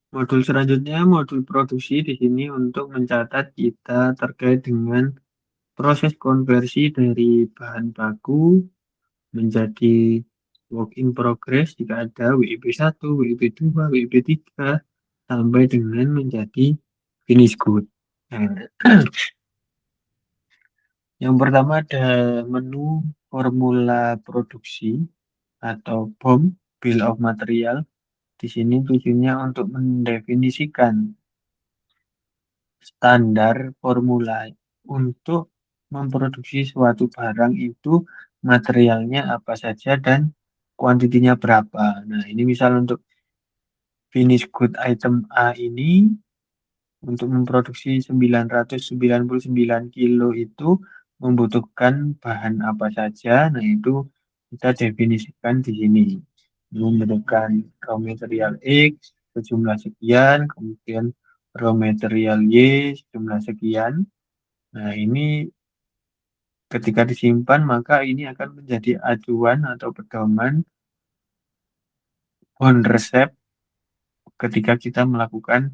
Modul selanjutnya, modul produksi di sini untuk mencatat kita terkait dengan proses konversi dari bahan baku menjadi work in progress jika ada WIP 1, WIP 2, WIP 3 sampai dengan menjadi finish good. Nah, yang pertama ada menu formula produksi atau BOM, Bill of Material. Di sini tujuannya untuk mendefinisikan standar formula untuk memproduksi suatu barang itu materialnya apa saja dan kuantitinya berapa. Nah, ini misal untuk finish good item A ini untuk memproduksi 999 kilo itu membutuhkan bahan apa saja. Nah, itu kita definisikan di sini. Membutuhkan raw material X sejumlah sekian, kemudian raw material Y sejumlah sekian. Nah, ini ketika disimpan maka ini akan menjadi acuan atau pedoman on resep ketika kita melakukan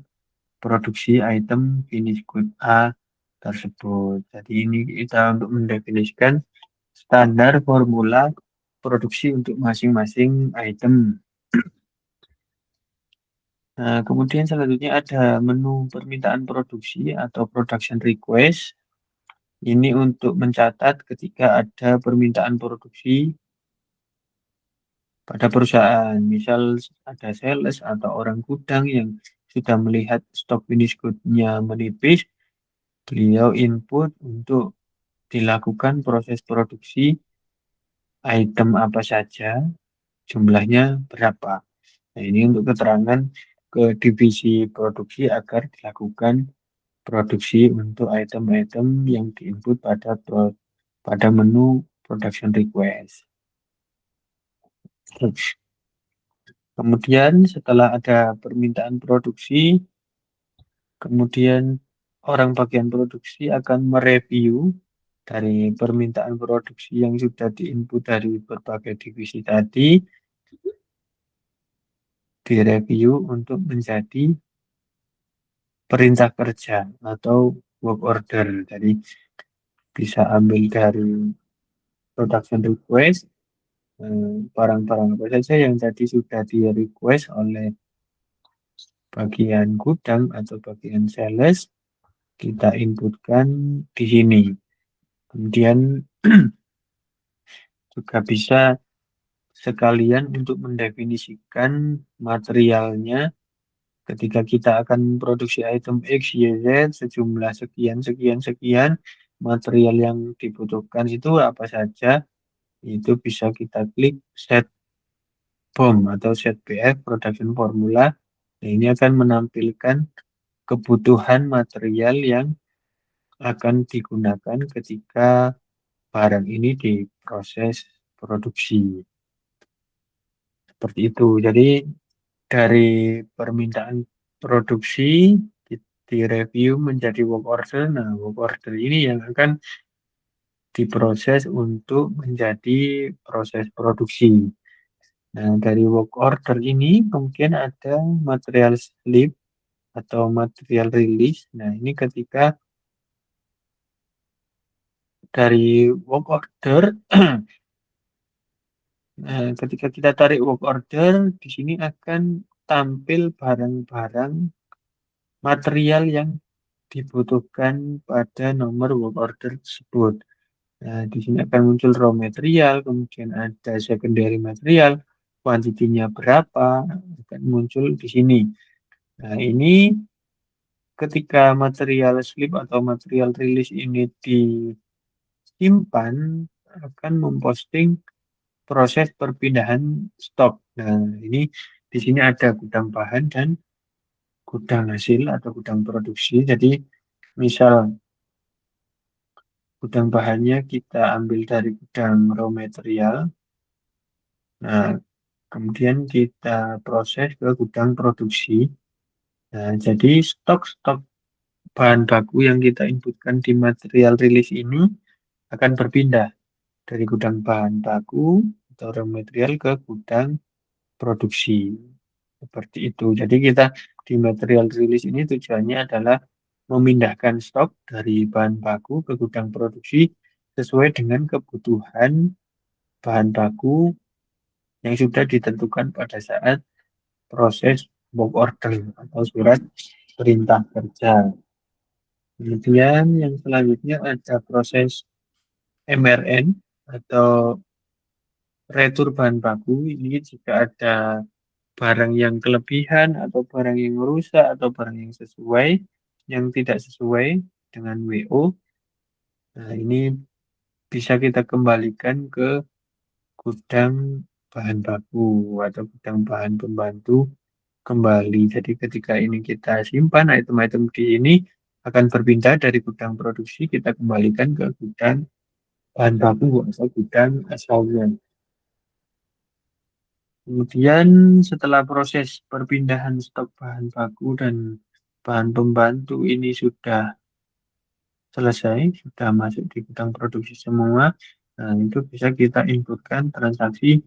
produksi item finish good A tersebut. Jadi ini kita untuk mendefinisikan standar formula produksi untuk masing-masing item. Nah, kemudian selanjutnya ada menu permintaan produksi atau production request. Ini untuk mencatat ketika ada permintaan produksi pada perusahaan. Misal ada sales atau orang gudang yang sudah melihat stok finish good-nya menipis, beliau input untuk dilakukan proses produksi item apa saja, jumlahnya berapa. Nah, ini untuk keterangan ke divisi produksi agar dilakukan produksi untuk item-item yang diinput pada menu production request. Kemudian setelah ada permintaan produksi, kemudian orang bagian produksi akan mereview dari permintaan produksi yang sudah diinput dari berbagai divisi tadi, direview untuk menjadi perintah kerja atau work order. Jadi bisa ambil dari production request, barang-barang apa saja yang tadi sudah di request oleh bagian gudang atau bagian sales, kita inputkan di sini. Kemudian juga bisa sekalian untuk mendefinisikan materialnya ketika kita akan memproduksi item X, Y, Z sejumlah sekian, sekian, sekian, material yang dibutuhkan itu apa saja, itu bisa kita klik set BOM atau set BF production formula. Nah, ini akan menampilkan kebutuhan material yang akan digunakan ketika barang ini diproses produksi. Seperti itu. Jadi dari permintaan produksi direview menjadi work order. Nah, work order ini yang akan diproses untuk menjadi proses produksi. Nah, dari work order ini kemudian ada material slip atau material release. Nah, ini ketika dari work order, ketika kita tarik work order, di sini akan tampil barang-barang material yang dibutuhkan pada nomor work order tersebut. Nah, di sini akan muncul raw material, kemudian ada secondary material, kuantitinya berapa, akan muncul di sini. Nah, ini ketika material slip atau material release ini disimpan, akan memposting proses perpindahan stok. Nah, ini di sini ada gudang bahan dan gudang hasil atau gudang produksi. Jadi, misal gudang bahannya kita ambil dari gudang raw material. Nah, kemudian kita proses ke gudang produksi. Nah, jadi stok-stok bahan baku yang kita inputkan di material rilis ini akan berpindah dari gudang bahan baku atau raw material ke gudang produksi. Seperti itu. Jadi kita di material release ini tujuannya adalah memindahkan stok dari bahan baku ke gudang produksi sesuai dengan kebutuhan bahan baku yang sudah ditentukan pada saat proses bulk order atau surat perintah kerja. Kemudian yang selanjutnya ada proses MRN atau retur bahan baku. Ini jika ada barang yang kelebihan atau barang yang rusak atau barang yang sesuai, yang tidak sesuai dengan WO. Nah, ini bisa kita kembalikan ke gudang bahan baku atau gudang bahan pembantu kembali. Jadi ketika ini kita simpan item-item di ini akan berpindah dari gudang produksi kita kembalikan ke gudang bahan baku atau gudang asalnya. Kemudian setelah proses perpindahan stok bahan baku dan bahan pembantu ini sudah selesai, sudah masuk di gudang produksi semua, nah itu bisa kita inputkan transaksi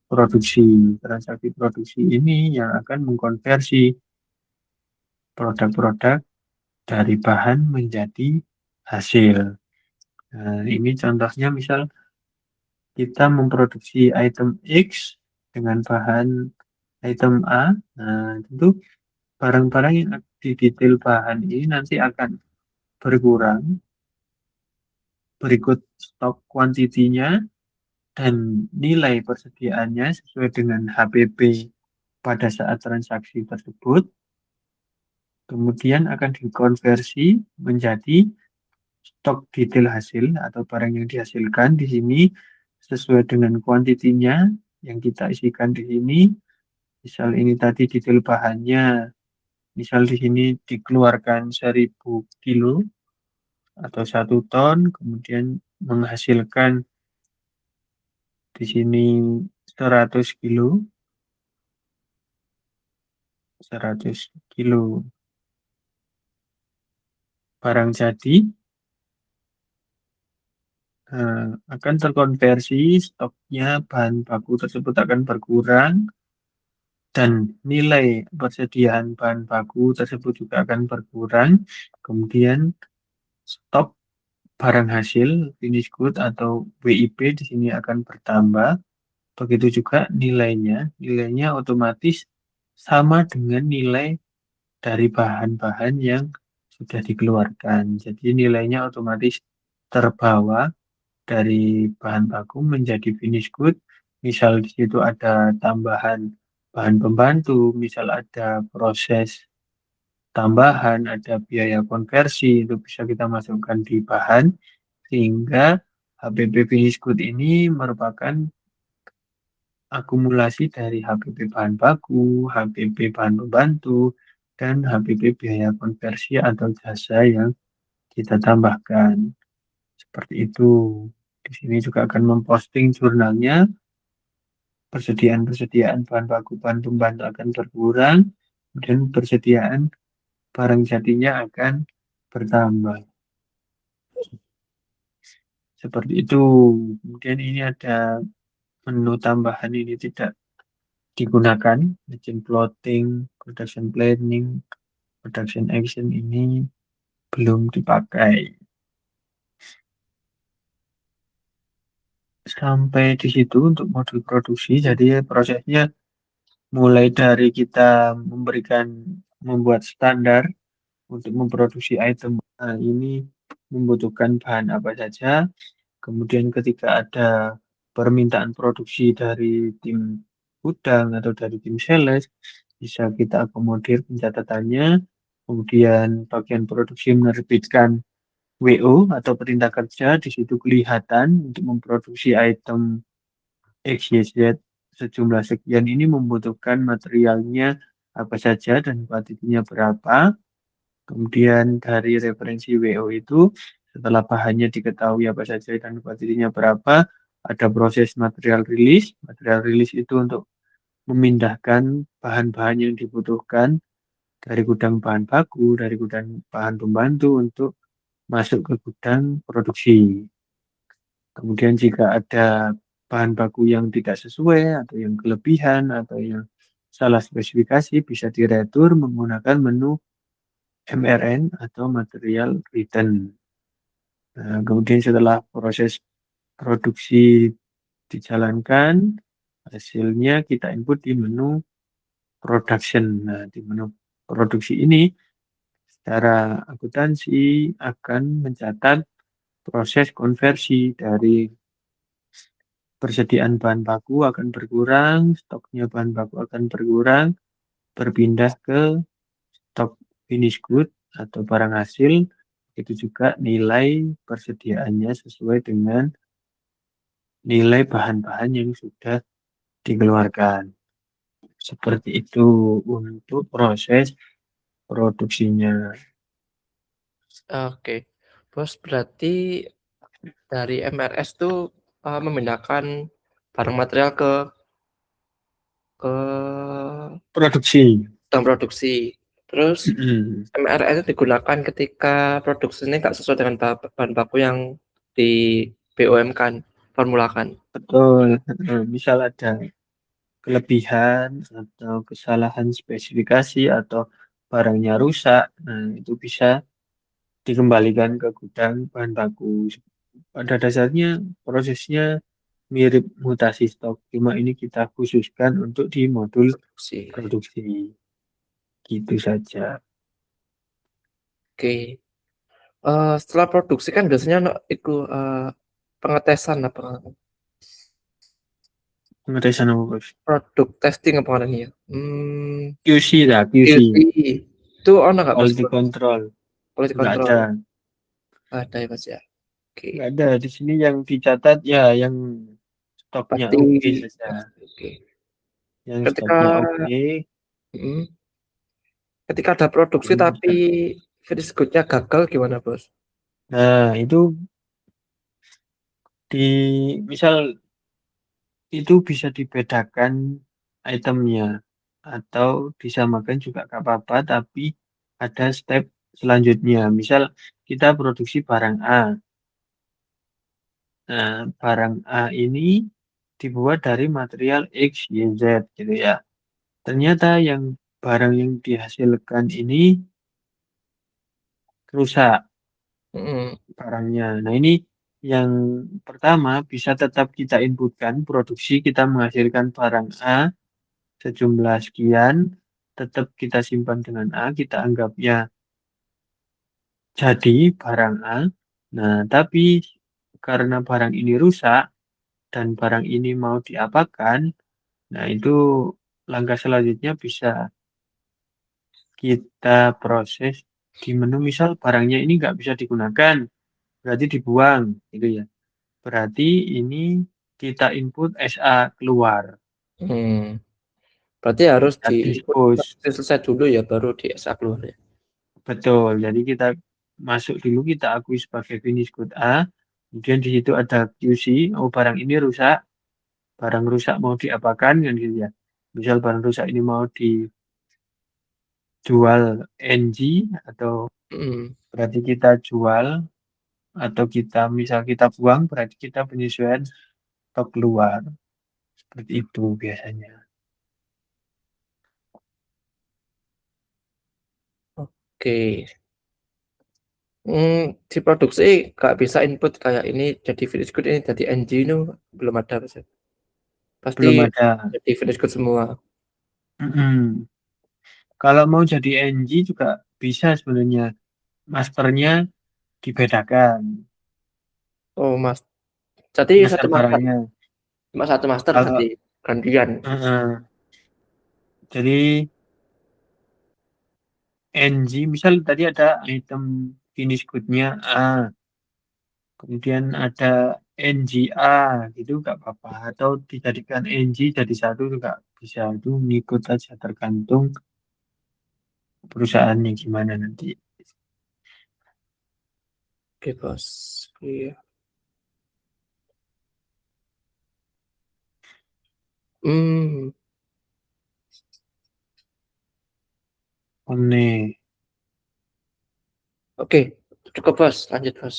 produksi. Transaksi produksi ini yang akan mengkonversi produk-produk dari bahan menjadi hasil. Nah, ini contohnya misal kita memproduksi item X dengan bahan item A. Nah, tentu barang-barang yang di detail bahan ini nanti akan berkurang berikut stok kuantitinya dan nilai persediaannya sesuai dengan HPP pada saat transaksi tersebut. Kemudian akan dikonversi menjadi stok detail hasil atau barang yang dihasilkan di sini sesuai dengan kuantitinya yang kita isikan di sini. Misal ini tadi detail bahannya, misal di sini dikeluarkan 1000 kilo atau 1 ton, kemudian menghasilkan di sini 100 kilo, 100 kilo barang jadi, akan terkonversi stoknya bahan baku tersebut akan berkurang dan nilai persediaan bahan baku tersebut juga akan berkurang. Kemudian stok barang hasil finish good atau WIP di sini akan bertambah. Begitu juga nilainya, nilainya otomatis sama dengan nilai dari bahan-bahan yang sudah dikeluarkan. Jadi nilainya otomatis terbawa dari bahan baku menjadi finish good. Misal di situ ada tambahan bahan pembantu, misal ada proses tambahan, ada biaya konversi, itu bisa kita masukkan di bahan, sehingga HPP finish good ini merupakan akumulasi dari HPP bahan baku, HPP bahan pembantu, dan HPP biaya konversi atau jasa yang kita tambahkan. Seperti itu. Di sini juga akan memposting jurnalnya, persediaan-persediaan bahan baku bahan pembantu akan berkurang, dan persediaan barang jadinya akan bertambah. Seperti itu. Kemudian ini ada menu tambahan ini tidak digunakan, agent plotting, production planning, production action ini belum dipakai. Sampai di situ untuk modul produksi, jadi prosesnya mulai dari kita memberikan membuat standar untuk memproduksi item ini membutuhkan bahan apa saja. Kemudian ketika ada permintaan produksi dari tim gudang atau dari tim sales, bisa kita akomodir pencatatannya. Kemudian bagian produksi menerbitkan WO atau perintah kerja, di situ kelihatan untuk memproduksi item XYZ sejumlah sekian ini membutuhkan materialnya apa saja dan kuantitinya berapa. Kemudian dari referensi WO itu, setelah bahannya diketahui apa saja dan kuantitinya berapa, ada proses material release. Material release itu untuk memindahkan bahan-bahan yang dibutuhkan dari gudang bahan baku, dari gudang bahan pembantu untuk masuk ke gudang produksi. Kemudian jika ada bahan baku yang tidak sesuai atau yang kelebihan atau yang salah spesifikasi bisa diretur menggunakan menu MRN atau material return. Nah, kemudian setelah proses produksi dijalankan, hasilnya kita input di menu production. Nah, di menu produksi ini secara akuntansi akan mencatat proses konversi dari persediaan bahan baku akan berkurang, stoknya bahan baku akan berkurang, berpindah ke stok finish good atau barang hasil, itu juga nilai persediaannya sesuai dengan nilai bahan-bahan yang sudah dikeluarkan. Seperti itu untuk proses produksinya. Oke, bos berarti dari MRS tuh memindahkan barang material ke Produksi. dalam produksi. Terus Mm-mm. MRS itu digunakan ketika produksi ini nggak sesuai dengan bahan baku yang di BOM kan, formulakan. Betul. Misal ada kelebihan atau kesalahan spesifikasi atau barangnya rusak, nah itu bisa dikembalikan ke gudang bahan baku. Pada dasarnya prosesnya mirip mutasi stok, cuma ini kita khususkan untuk di modul Produksi. produksi. Gitu saja. Oke. Setelah produksi kan biasanya itu pengetesan apa Pengetesan apa, Bos? produk testing apa namanya ya? QC lah, QC. QC itu ono nggak bos? Quality control. Quality Nggak ada. control ada ya mas ya. Oke. Nggak ada. Di sini yang dicatat ya yang stoknya Pasti oke saja. oke. Yang Ketika stoknya oke, mm, ketika ada produksi ini tapi bisa. finish good-nya gagal gimana bos? Nah, itu di misal itu bisa dibedakan itemnya atau disamakan juga nggak apa-apa, tapi ada step selanjutnya. Misal kita produksi barang A. Nah, barang A ini dibuat dari material X, Y, Z gitu ya. Ternyata yang barang yang dihasilkan ini rusak Mm, barangnya. Nah, ini yang pertama bisa tetap kita inputkan produksi kita menghasilkan barang A sejumlah sekian, tetap kita simpan dengan A, kita anggapnya jadi barang A. Nah, tapi karena barang ini rusak dan barang ini mau diapakan, nah itu langkah selanjutnya bisa kita proses di menu misal barangnya ini nggak bisa digunakan, berarti dibuang, gitu ya. Berarti ini kita input SA keluar, mm. Berarti harus kita di input dispose. selesai dulu ya baru di SA keluar ya. Betul, jadi kita masuk dulu, kita akui sebagai finish good A, kemudian di situ ada QC, oh barang ini rusak, barang rusak mau diapakan, kan gitu ya. Misal barang rusak ini mau dijual NG, atau Mm. berarti kita jual, atau kita misal kita buang, berarti kita penyesuaian stok keluar. Seperti itu biasanya. Oke. Diproduksi nggak bisa input kayak ini jadi finish good ini jadi NG itu belum ada Mas ya? Pasti Belum ada. jadi finish good semua. Mm-mm. Kalau mau jadi NG juga bisa sebenarnya. Masternya dibedakan. Oh mas, jadi Master satu master, barangnya. cuma satu master Kalau berarti gantian. jadi NG misal tadi ada item finish good-nya A, kemudian ada NGA gitu nggak apa-apa, atau dijadikan NG jadi satu juga bisa, itu ngikut aja tergantung perusahaannya gimana nanti. Oke bos. Iya. Hmm. Ini Oke, cukup bos. Lanjut bos.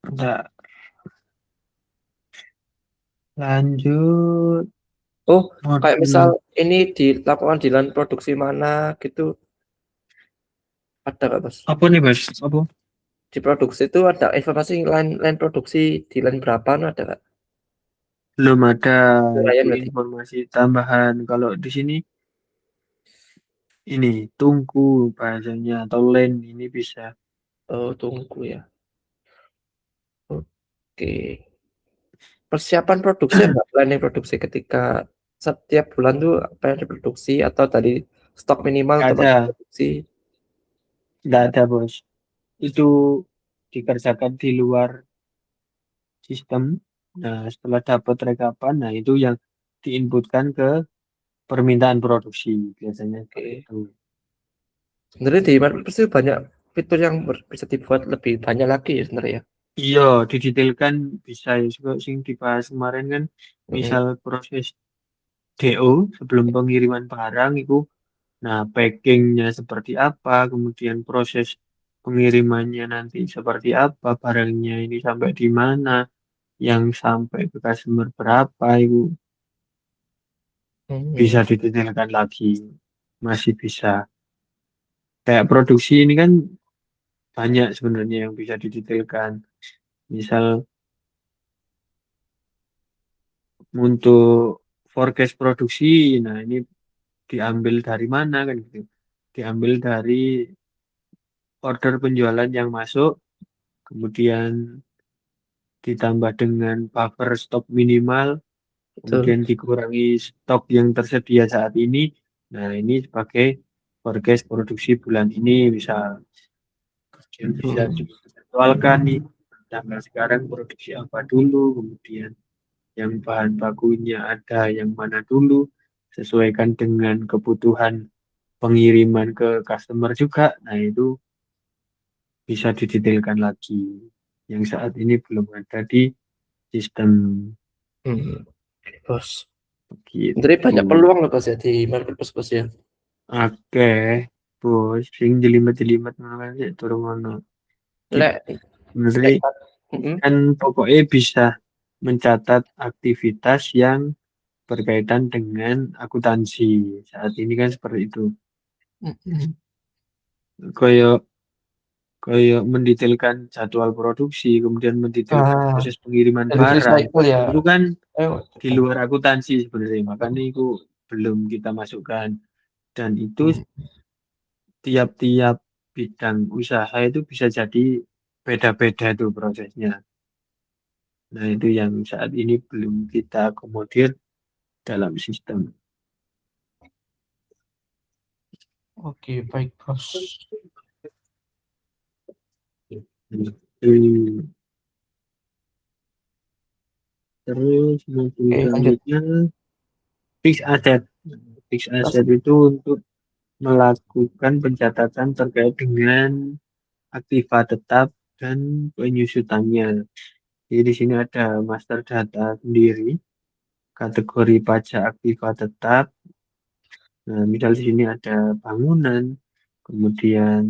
udah lanjut. Oh, kayak misal Modul ini dilakukan di line produksi mana gitu, ada nggak, Mas? apa nih, Mas? Apa? Di produksi itu ada informasi line line produksi di line berapa, ada nggak? Belum ada itu Uraian berarti. informasi tambahan. Kalau di sini ini tungku bahasanya atau len ini bisa. Oh, tunggu ya. Oke. Persiapan produksi ada planning produksi ketika setiap bulan tuh apa yang diproduksi atau tadi stok minimal Nggak tempat ada, produksi nggak ada, Bos. Itu dikerjakan di luar sistem. Nah, setelah dapat rekapan, nah itu yang diinputkan ke permintaan produksi. Biasanya seperti oke. itu. Sebenarnya di Marketplace itu banyak fitur yang bisa dibuat lebih banyak lagi ya sebenarnya ya. Iya, didetailkan bisa ya. Juga sing dibahas kemarin kan, Mhm, misal proses DO sebelum pengiriman barang itu, nah packingnya seperti apa, kemudian proses pengirimannya nanti seperti apa, barangnya ini sampai di mana, yang sampai ke customer berapa, itu bisa mhm. didetailkan lagi, masih bisa. Kayak produksi ini kan banyak sebenarnya yang bisa didetailkan. Misal untuk forecast produksi, nah ini diambil dari mana kan gitu. Diambil dari order penjualan yang masuk, kemudian ditambah dengan buffer stok minimal, Betul. kemudian dikurangi stok yang tersedia saat ini. Nah, ini sebagai forecast produksi bulan ini bisa. Kemudian bisa Mhm, dijadwalkan nih tanggal sekarang produksi apa dulu, kemudian yang bahan bakunya ada yang mana dulu, sesuaikan dengan kebutuhan pengiriman ke customer juga. Nah, itu bisa didetailkan lagi. Yang saat ini belum ada di sistem mhm. Bos. Sebenarnya begitu. banyak peluang loh Bos ya di Marketplace Bos ya. Oke, bos, sing jelimet-jelimet ngono sih turun ngono. Kita Lek sebenarnya lek mhm. kan pokoknya bisa mencatat aktivitas yang berkaitan dengan akuntansi. Saat ini kan seperti itu. Mhm. Kayak kayak mendetailkan jadwal produksi, kemudian mendetailkan Ah, proses pengiriman delivery barang. cycle ya. Itu kan Ayo. di luar akuntansi sebenarnya, makanya itu belum kita masukkan. Dan itu Mhm. tiap-tiap bidang usaha itu bisa jadi beda-beda tuh prosesnya. Nah, itu yang saat ini belum kita akomodir dalam sistem. Oke, baik Bos. Hmm. Terus modul Oke, lanjut. selanjutnya fixed asset. Fixed Terus asset itu untuk melakukan pencatatan terkait dengan aktiva tetap dan penyusutannya. Jadi di sini ada master data sendiri, kategori pajak aktiva tetap. Nah, misal di sini ada bangunan, kemudian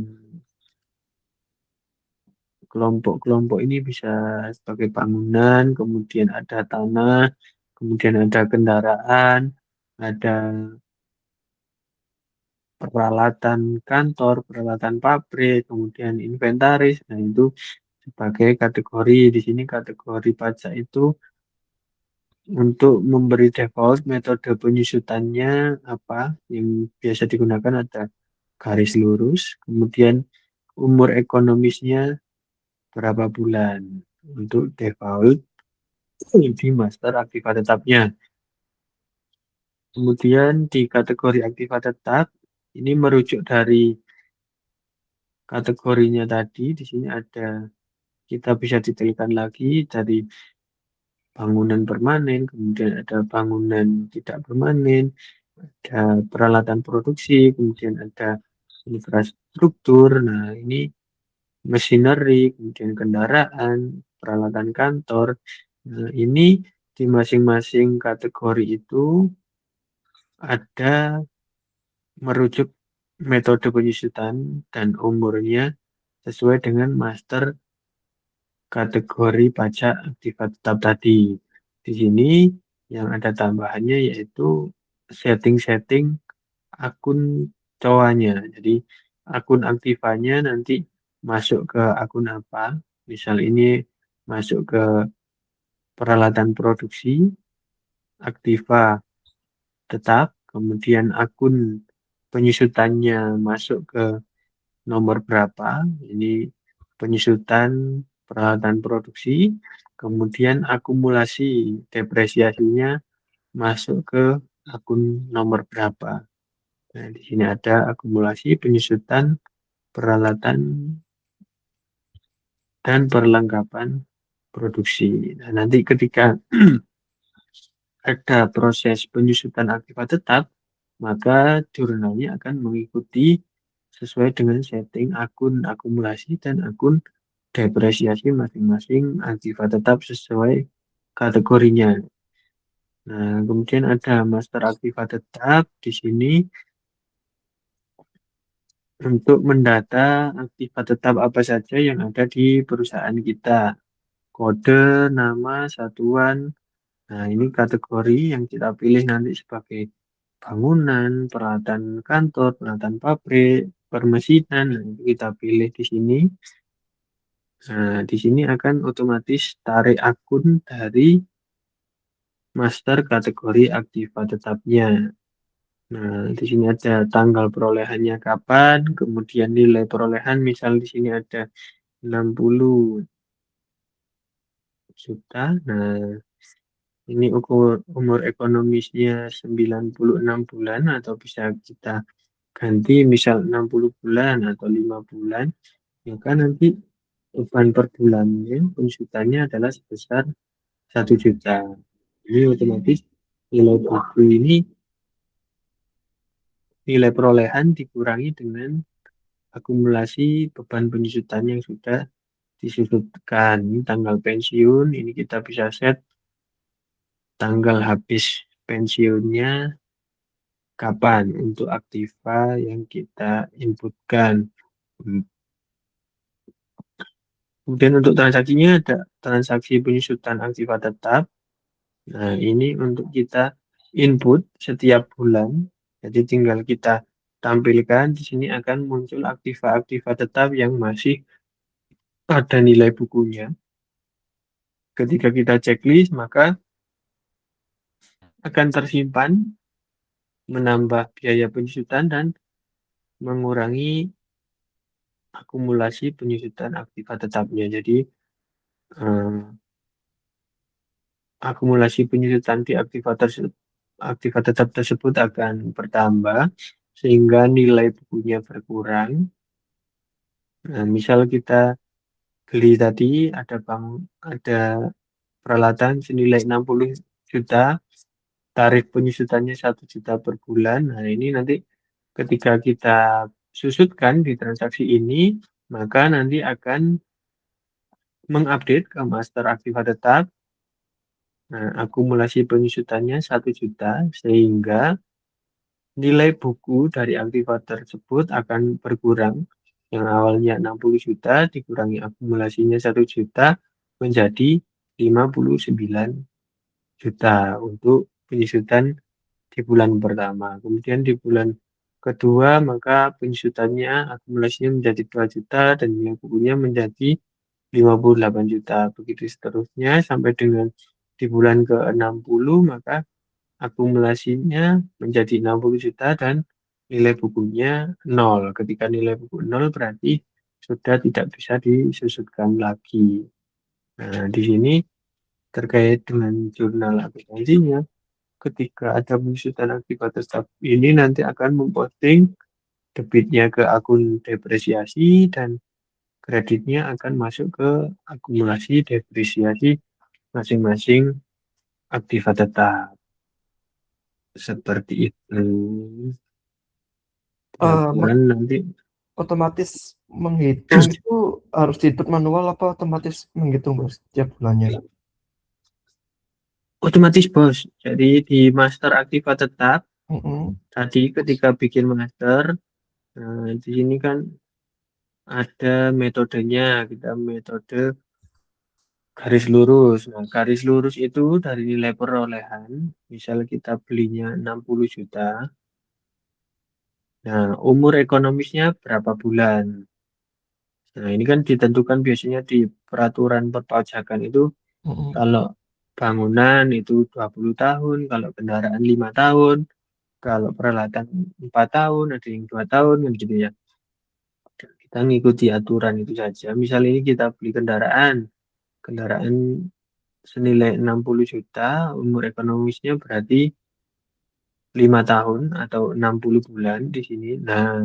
kelompok-kelompok ini bisa sebagai bangunan, kemudian ada tanah, kemudian ada kendaraan, ada peralatan kantor, peralatan pabrik, kemudian inventaris. Nah, itu sebagai kategori. Di sini kategori pajak itu untuk memberi default metode penyusutannya apa yang biasa digunakan ada garis lurus, kemudian umur ekonomisnya berapa bulan untuk default di master aktiva tetapnya. Kemudian di kategori aktiva tetap ini merujuk dari kategorinya tadi. Di sini ada kita bisa detailkan lagi dari bangunan permanen, kemudian ada bangunan tidak permanen, ada peralatan produksi, kemudian ada infrastruktur. Nah, ini machinery, kemudian kendaraan, peralatan kantor. Nah, ini di masing-masing kategori itu ada merujuk metode penyusutan dan umurnya sesuai dengan master kategori pajak aktiva tetap tadi. Di sini yang ada tambahannya yaitu setting-setting akun cowoknya. Jadi akun aktifannya nanti masuk ke akun apa? Misal ini masuk ke peralatan produksi, aktiva tetap, kemudian akun penyusutannya masuk ke nomor berapa, ini penyusutan peralatan produksi, kemudian akumulasi depresiasinya masuk ke akun nomor berapa. Nah, di sini ada akumulasi penyusutan peralatan dan perlengkapan produksi. Nah, nanti ketika ada proses penyusutan aktiva tetap, maka jurnalnya akan mengikuti sesuai dengan setting akun akumulasi dan akun depresiasi masing-masing aktiva tetap sesuai kategorinya. Nah, kemudian ada master aktiva tetap di sini untuk mendata aktiva tetap apa saja yang ada di perusahaan kita. Kode, nama, satuan. Nah, ini kategori yang kita pilih nanti sebagai bangunan, peralatan kantor, peralatan pabrik, permesinan. Nah, itu kita pilih di sini. Nah, di sini akan otomatis tarik akun dari master kategori aktiva tetapnya. Nah, di sini ada tanggal perolehannya kapan, kemudian nilai perolehan, misal di sini ada 60 juta. Nah, ini umur ekonomisnya 96 bulan atau bisa kita ganti misal 60 bulan atau 5 bulan. Maka nanti beban per bulannya pensutannya adalah sebesar 1 juta. Ini otomatis nilai buku ini nilai perolehan dikurangi dengan akumulasi beban penyusutan yang sudah disusutkan. Ini tanggal pensiun, ini kita bisa set tanggal habis pensiunnya kapan untuk aktiva yang kita inputkan. Kemudian untuk transaksinya ada transaksi penyusutan aktiva tetap. Nah, ini untuk kita input setiap bulan. Jadi tinggal kita tampilkan di sini akan muncul aktiva-aktiva tetap yang masih ada nilai bukunya. Ketika kita checklist, maka akan tersimpan menambah biaya penyusutan dan mengurangi akumulasi penyusutan aktiva tetapnya. Jadi akumulasi penyusutan di aktiva tetap tersebut akan bertambah sehingga nilai bukunya berkurang. Nah, misal kita beli tadi ada peralatan senilai 60 juta, tarif penyusutannya 1 juta per bulan. Nah, ini nanti ketika kita susutkan di transaksi ini, maka nanti akan mengupdate ke master aktiva tetap. Nah, akumulasi penyusutannya 1 juta sehingga nilai buku dari aktiva tersebut akan berkurang. Yang awalnya 60 juta dikurangi akumulasinya 1 juta menjadi 59 juta untuk penyusutan di bulan pertama. Kemudian di bulan kedua maka penyusutannya akumulasinya menjadi 2 juta dan nilai bukunya menjadi 58 juta. Begitu seterusnya sampai dengan di bulan ke-60 maka akumulasinya menjadi 60 juta dan nilai bukunya 0. Ketika nilai buku 0 berarti sudah tidak bisa disusutkan lagi. Nah, di sini terkait dengan jurnal akuntansinya, ketika ada penyusutan akibat tetap ini nanti akan memposting debitnya ke akun depresiasi dan kreditnya akan masuk ke akumulasi depresiasi masing-masing aktiva tetap. Seperti itu. Eh, Laporan nanti otomatis menghitung itu harus diinput manual apa otomatis menghitung bos setiap bulannya? otomatis bos. Jadi di master aktiva tetap Mm-mm. tadi ketika bikin master, di sini kan ada metodenya. Kita metode garis lurus. Nah, garis lurus itu dari nilai perolehan, misal kita belinya 60 juta. Nah, umur ekonomisnya berapa bulan? Nah, ini kan ditentukan biasanya di peraturan perpajakan itu Mm-mm. kalau bangunan itu 20 tahun, kalau kendaraan 5 tahun, kalau peralatan 4 tahun, ada yang 2 tahun kan gitu ya. Kita ngikuti aturan itu saja. Misal ini kita beli kendaraan senilai 60 juta, umur ekonomisnya berarti 5 tahun atau 60 bulan di sini. Nah,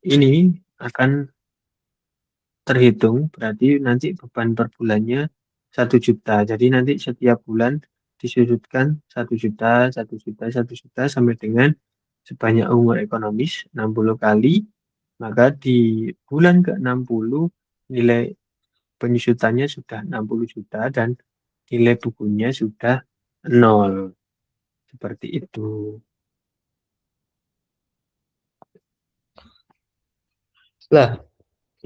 ini akan terhitung berarti nanti beban per bulannya 1 juta. Jadi nanti setiap bulan disudutkan 1 juta, 1 juta, 1 juta sampai dengan sebanyak umur ekonomis 60 kali. Maka di bulan ke-60 nilai penyusutannya sudah 60 juta dan nilai bukunya sudah nol. Seperti itu. Lah,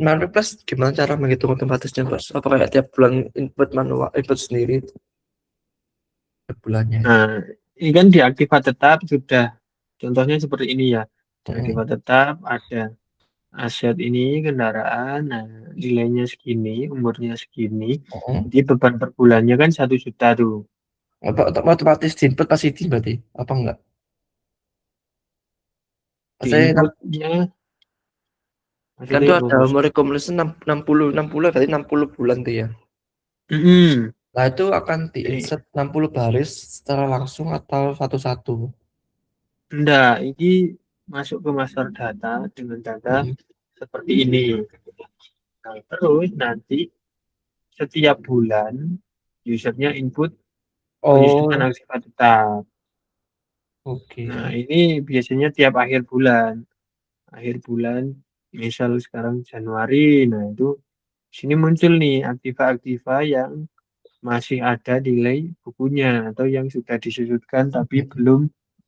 Manfred Plus gimana cara menghitung otomatisnya, Bos? Apa kayak tiap bulan input manual, input sendiri tiap bulannya? Nah, ini kan di aktiva tetap sudah contohnya seperti ini ya. Di aktiva Mm-mm. tetap ada aset ini kendaraan, nah nilainya segini, umurnya segini. Mm-mm. Jadi beban per bulannya kan 1 juta tuh. Apa otomatis di input pas itu berarti? Apa enggak? Di Maksudnya inputnya kan maksudnya tuh apa ada bos? umur rekomendasi 60 berarti 60 bulan tuh ya. Mm-mm. Nah, itu akan Jadi di-insert 60 baris secara langsung atau satu-satu. enggak, ini masuk ke master data dengan data Mm-mm. seperti ini. Nah, terus nanti setiap bulan usernya input penyusutan Oh, aktiva tetap. Nah, oke. ini biasanya tiap akhir bulan, misal sekarang Januari, nah itu sini muncul nih aktiva-aktiva yang masih ada nilai bukunya atau yang sudah disusutkan tapi Mm-mm. belum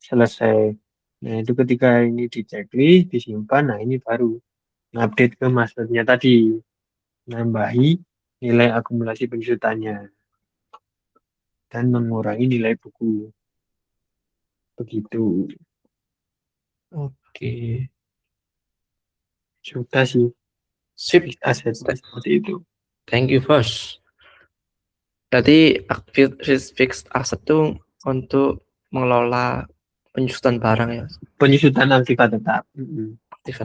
selesai. Nah, itu ketika ini di checklist, disimpan, nah ini baru update ke masternya tadi, nambahi nilai akumulasi penyusutannya dan mengurangi nilai buku. Begitu. Oke. Sudah sih, Sip. fixed asetnya seperti itu. Thank you, Bos. Jadi fixed asset tuh untuk mengelola penyusutan barang ya. Penyusutan aktiva tetap. Mm-mm. Aktif